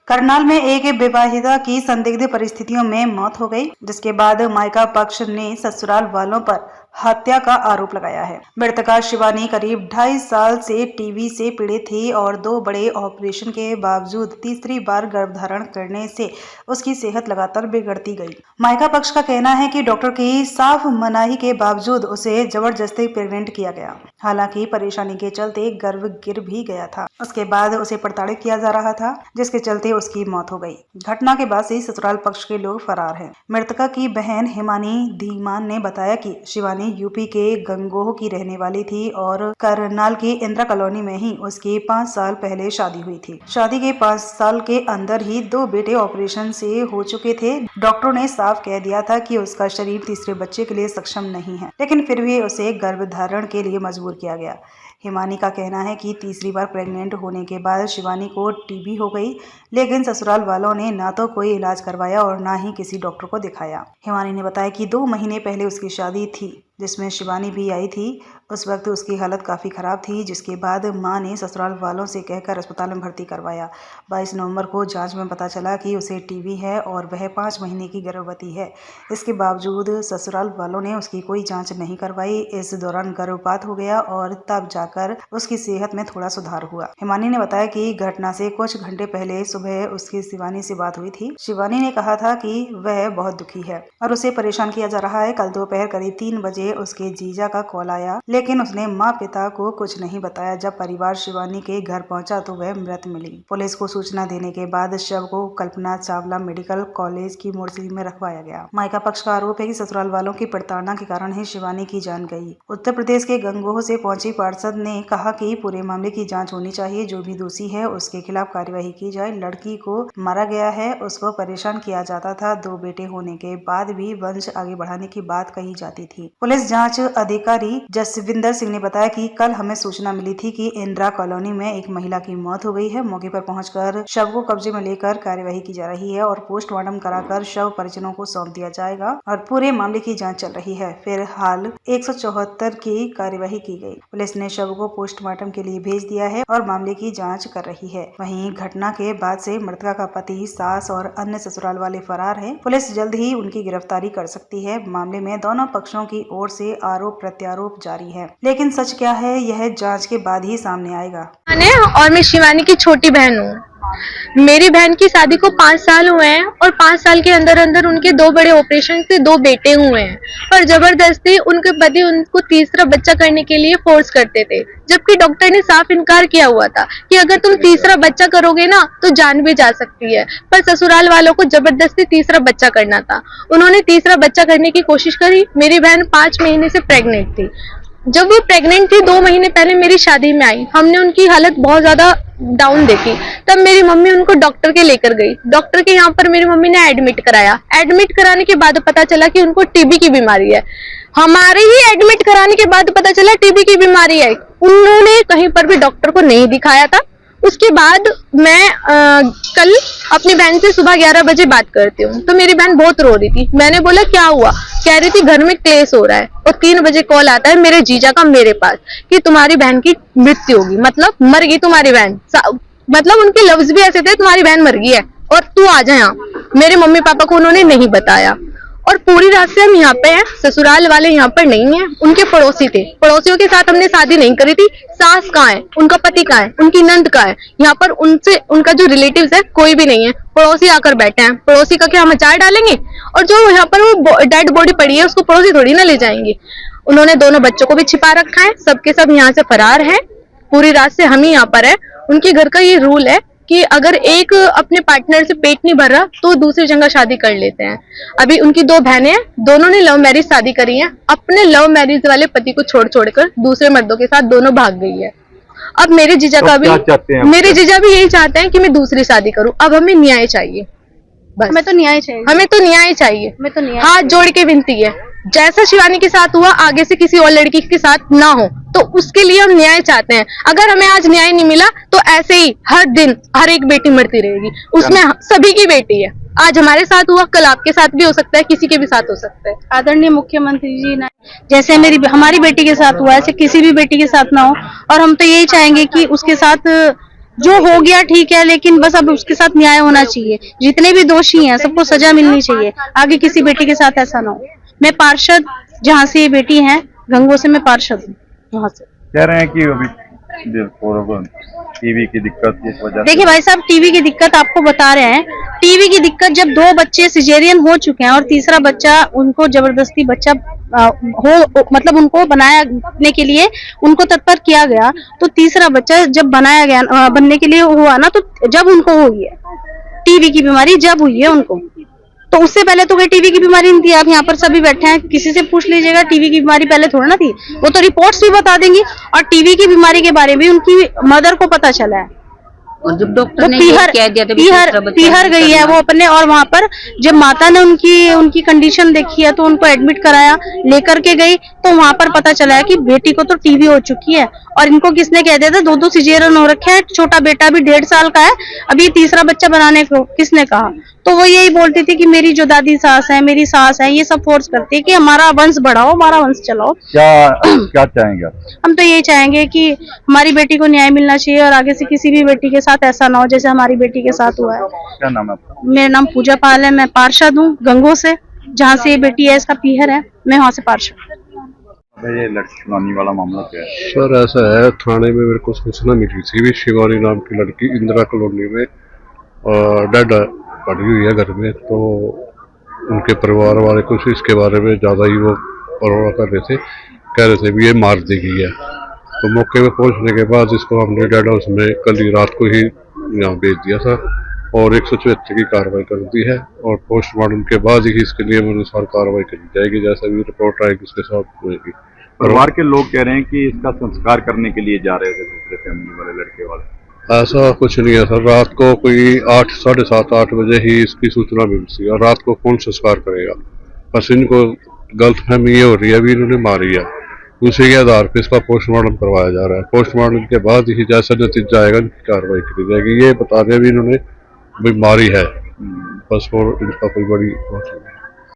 करनाल में एक विवाहिता की संदिग्ध परिस्थितियों में मौत हो गई, जिसके बाद मायका पक्ष ने ससुराल वालों पर हत्या का आरोप लगाया है। मृतका शिवानी करीब 2.5 साल से टीबी से पीड़ित थी और 2 बड़े ऑपरेशन के बावजूद तीसरी बार गर्भधारण करने से उसकी सेहत लगातार बिगड़ती गई। मायका पक्ष का कहना है कि डॉक्टर की साफ मनाही के बावजूद उसे जबरदस्ती प्रेग्नेंट किया गया। हालांकि परेशानी के चलते गर्भ गिर भी गया था। उसके बाद उसे प्रताड़ित किया जा रहा था, जिसके चलते उसकी मौत हो गई। घटना के बाद से ससुराल पक्ष के लोग फरार हैं। मृतका की बहन हिमानी धीमान ने बताया कि शिवानी यूपी के गंगोह की रहने वाली थी और करनाल की इंदिरा कॉलोनी में ही उसकी 5 साल पहले शादी हुई थी। शादी के 5 साल के अंदर ही 2 बेटे ऑपरेशन से हो चुके थे। डॉक्टरों ने साफ कह दिया था कि उसका शरीर तीसरे बच्चे के लिए सक्षम नहीं है, लेकिन फिर भी उसे गर्भधारण के लिए मजबूर किया गया। हिमानी का कहना है कि तीसरी बार प्रेग्नेंट होने के बाद शिवानी को टीबी हो गई, लेकिन ससुराल वालों ने ना तो कोई इलाज करवाया और ना ही किसी डॉक्टर को दिखाया। हिमानी ने बताया कि 2 महीने पहले उसकी शादी थी, जिसमें शिवानी भी आई थी। उस वक्त उसकी हालत काफ़ी ख़राब थी, जिसके बाद मां ने ससुराल वालों से कहकर अस्पताल में भर्ती करवाया। 22 नवंबर को जांच में पता चला कि उसे टीबी है और वह 5 महीने की गर्भवती है। इसके बावजूद ससुराल वालों ने उसकी कोई जांच नहीं करवाई। इस दौरान गर्भपात हो गया और तब जाकर उसकी सेहत में थोड़ा सुधार हुआ। हिमानी ने बताया कि घटना से कुछ घंटे पहले सुबह उसकी शिवानी से बात हुई थी। शिवानी ने कहा था कि वह बहुत दुखी है और उसे परेशान किया जा रहा है। कल दोपहर करीब 3 बजे उसके जीजा का कॉल आया, लेकिन उसने माँ पिता को कुछ नहीं बताया। जब परिवार शिवानी के घर पहुंचा तो वह मृत मिली। पुलिस को सूचना देने के बाद शव को कल्पना चावला मेडिकल कॉलेज की मोर्चरी में रखवाया गया। मायका पक्ष का आरोप है कि ससुराल वालों की प्रताड़ना के कारण ही शिवानी की जान गई। उत्तर प्रदेश के गंगोह से पहुंची पार्षद ने कहा कि पूरे मामले की जाँच होनी चाहिए। जो भी दोषी है उसके खिलाफ कार्यवाही की जाए। लड़की को मारा गया है, उसको परेशान किया जाता था। 2 बेटे होने के बाद भी वंश आगे बढ़ाने की बात कही जाती थी। पुलिस जांच अधिकारी जसविंदर सिंह ने बताया कि कल हमें सूचना मिली थी कि इंदिरा कॉलोनी में एक महिला की मौत हो गई है। मौके पर पहुंचकर शव को कब्जे में लेकर कार्यवाही की जा रही है और पोस्टमार्टम कराकर शव परिजनों को सौंप दिया जाएगा और पूरे मामले की जांच चल रही है। फिलहाल 174 की कार्यवाही की गई। पुलिस ने शव को पोस्टमार्टम के लिए भेज दिया है और मामले की जाँच कर रही है। वहीं घटना के बाद से मृतका का पति, सास और अन्य ससुराल वाले फरार हैं। पुलिस जल्द ही उनकी गिरफ्तारी कर सकती है। मामले में दोनों पक्षों की ओर से आरोप प्रत्यारोप जारी है, लेकिन सच क्या है यह जांच के बाद ही सामने आएगा। और मैं शिवानी की छोटी बहन हूँ। मेरी बहन की शादी को 5 साल हुए हैं और 5 साल के अंदर अंदर उनके 2 बड़े ऑपरेशन से 2 बेटे हुए हैं, पर जबरदस्ती उनके पति उनको तीसरा बच्चा करने के लिए फोर्स करते थे, जबकि डॉक्टर ने साफ इनकार किया हुआ था कि अगर तुम तीसरा बच्चा करोगे ना तो जान भी जा सकती है। पर ससुराल वालों को जबरदस्ती तीसरा बच्चा करना था। उन्होंने तीसरा बच्चा करने की कोशिश करी। मेरी बहन 5 महीने से प्रेग्नेंट थी। जब वो प्रेग्नेंट थी 2 महीने पहले मेरी शादी में आई, हमने उनकी हालत बहुत ज्यादा डाउन देखी। तब मेरी मम्मी उनको डॉक्टर के लेकर गई। डॉक्टर के यहाँ पर मेरी मम्मी ने एडमिट कराया। एडमिट कराने के बाद पता चला कि उनको टीबी की बीमारी है। हमारे ही एडमिट कराने के बाद पता चला टीबी की बीमारी है। उन्होंने कहीं पर भी डॉक्टर को नहीं दिखाया था। उसके बाद मैं कल अपनी बहन से सुबह 11 बजे बात करती हूँ, तो मेरी बहन बहुत रो रही थी। मैंने बोला क्या हुआ? कह रही थी घर में क्लेश हो रहा है। और 3 बजे कॉल आता है मेरे जीजा का मेरे पास कि तुम्हारी बहन की मृत्यु होगी, मतलब मर गई तुम्हारी बहन। मतलब उनके लफ्ज भी ऐसे थे, तुम्हारी बहन मर गई है और तू आ जा यहाँ। मेरे मम्मी पापा को उन्होंने नहीं बताया और पूरी रात से हम यहाँ पे हैं। ससुराल वाले यहाँ पर नहीं है, उनके पड़ोसी थे। पड़ोसियों के साथ हमने शादी नहीं करी थी। सास कहाँ है, उनका पति कहाँ है, उनकी नंद कहाँ है? यहाँ पर उनसे उनका जो रिलेटिव्स है कोई भी नहीं है। पड़ोसी आकर बैठे हैं। पड़ोसी का क्या हम अचार डालेंगे? और जो यहाँ पर वो डेड बॉडी पड़ी है उसको पड़ोसी थोड़ी ना ले जाएंगे। उन्होंने दोनों बच्चों को भी छिपा रखा है। सबके सब यहाँ से फरार है। पूरी रात से हम ही यहाँ पर है। उनके घर का ये रूल है कि अगर एक अपने पार्टनर से पेट नहीं भर रहा तो दूसरी जगह शादी कर लेते हैं। अभी उनकी 2 बहनें हैं, दोनों ने लव मैरिज शादी करी है। अपने लव मैरिज वाले पति को छोड़कर दूसरे मर्दों के साथ दोनों भाग गई है। अब मेरे जीजा का भी मेरे जीजा भी यही चाहते हैं कि मैं दूसरी शादी करूं। अब हमें न्याय चाहिए, बस हमें तो न्याय चाहिए। हाथ जोड़ के विनती है, जैसा शिवानी के साथ हुआ आगे से किसी और लड़की के साथ ना हो, तो उसके लिए हम न्याय चाहते हैं। अगर हमें आज न्याय नहीं मिला तो ऐसे ही हर दिन हर एक बेटी मरती रहेगी। उसमें सभी की बेटी है। आज हमारे साथ हुआ, कल आपके साथ भी हो सकता है, किसी के भी साथ हो सकता है। आदरणीय मुख्यमंत्री जी ने जैसे हमारी बेटी के साथ हुआ ऐसे किसी भी बेटी के साथ ना हो, और हम तो यही चाहेंगे कि उसके साथ जो हो गया ठीक है, लेकिन बस अब उसके साथ न्याय होना चाहिए। जितने भी दोषी हैं सबको सजा मिलनी चाहिए, आगे किसी बेटी के साथ ऐसा ना हो। मैं पार्षद, जहाँ से ये बेटी है गंगो से, मैं पार्षद हूँ वहाँ से। कह रहे हैं कि अभी टीवी की दिक्कत इस वजह से। देखिए भाई साहब, टीवी की दिक्कत आपको बता रहे हैं। टीवी की दिक्कत जब 2 बच्चे सिजेरियन हो चुके हैं और तीसरा बच्चा उनको जबरदस्ती बच्चा मतलब उनको बनाने के लिए उनको तत्पर किया गया, तो तीसरा बच्चा जब बनाया गया बनने के लिए हुआ ना, तो जब उनको हुई है टीवी की बीमारी, जब हुई है उनको, तो उससे पहले तो कोई टीवी की बीमारी नहीं थी। आप यहाँ पर सभी बैठे हैं, किसी से पूछ लीजिएगा, टीवी की बीमारी पहले थोड़ा ना थी। वो तो रिपोर्ट्स भी बता देंगी। और टीवी की बीमारी के बारे में उनकी मदर को पता चला है, और जब डॉक्टर वो ने ये कह दिया था पीहर गई है वो अपने, और वहां पर जब माता ने उनकी कंडीशन देखी है तो उनको एडमिट कराया, लेकर के गई, तो वहां पर पता चला है कि बेटी को तो टीबी हो चुकी है। और इनको किसने कह दिया था? 2 सिजेरियन हो रखे हैं, छोटा बेटा भी 1.5 साल का है, अभी तीसरा बच्चा बनाने को किसने कहा? तो वो यही बोलती थी कि मेरी जो दादी सास है, मेरी सास है, ये सब फोर्स करती है कि हमारा वंश बढ़ाओ, हमारा वंश चलाओ। क्या चाहेंगे आप? हम तो यही चाहेंगे कि हमारी बेटी को न्याय मिलना चाहिए और आगे से किसी भी बेटी के साथ ऐसा ना हो जैसे हमारी बेटी के साथ हुआ है। क्या नाम है आपका? मेरा नाम पूजा पाल है, मैं पार्षद हूँ गंगो से, जहाँ से ये बेटी है इसका पीहर है, मैं वहाँ से पार्षद। ये लड़की छुड़ाने वाला मामला क्या है? सर ऐसा है, थाने में मेरे को सूचना मिली थी भी शिवानी नाम की लड़की इंदिरा कॉलोनी में डेड पड़ी हुई है घर में। तो उनके परिवार वाले कुछ इसके बारे में ज़्यादा ही वो परवाह कर रहे थे, कह रहे थे भी ये मार दी गई है। तो मौके पे पहुंचने के बाद इसको हमने डेड हाउस में कल ही रात को ही यहाँ भेज दिया था और 174 की कार्रवाई कर दी है। और पोस्टमार्टम के बाद ही इसके लिए अनुसार कार्रवाई करी जाएगी, जैसा भी रिपोर्ट आएगी उसके साथ होगी। परिवार के लोग कह रहे हैं कि इसका संस्कार करने के लिए जा रहे थे दूसरे फैमिली वाले लड़के वाले। ऐसा कुछ नहीं है सर, रात को कोई 8, 7:30, 8 बजे ही इसकी सूचना मिलती है और रात को कौन संस्कार करेगा? बस इनको गलतफहमी ये हो रही है भी इन्होंने मारी है, उसी के आधार पर इसका पोस्टमार्टम करवाया जा रहा है। पोस्टमार्टम के बाद ही जैसा नतीजा आएगा इनकी कार्रवाई की जाएगी। ये बता रहे भी इन्होंने भी मारी है बस, और इनका कोई बड़ी बात नहीं।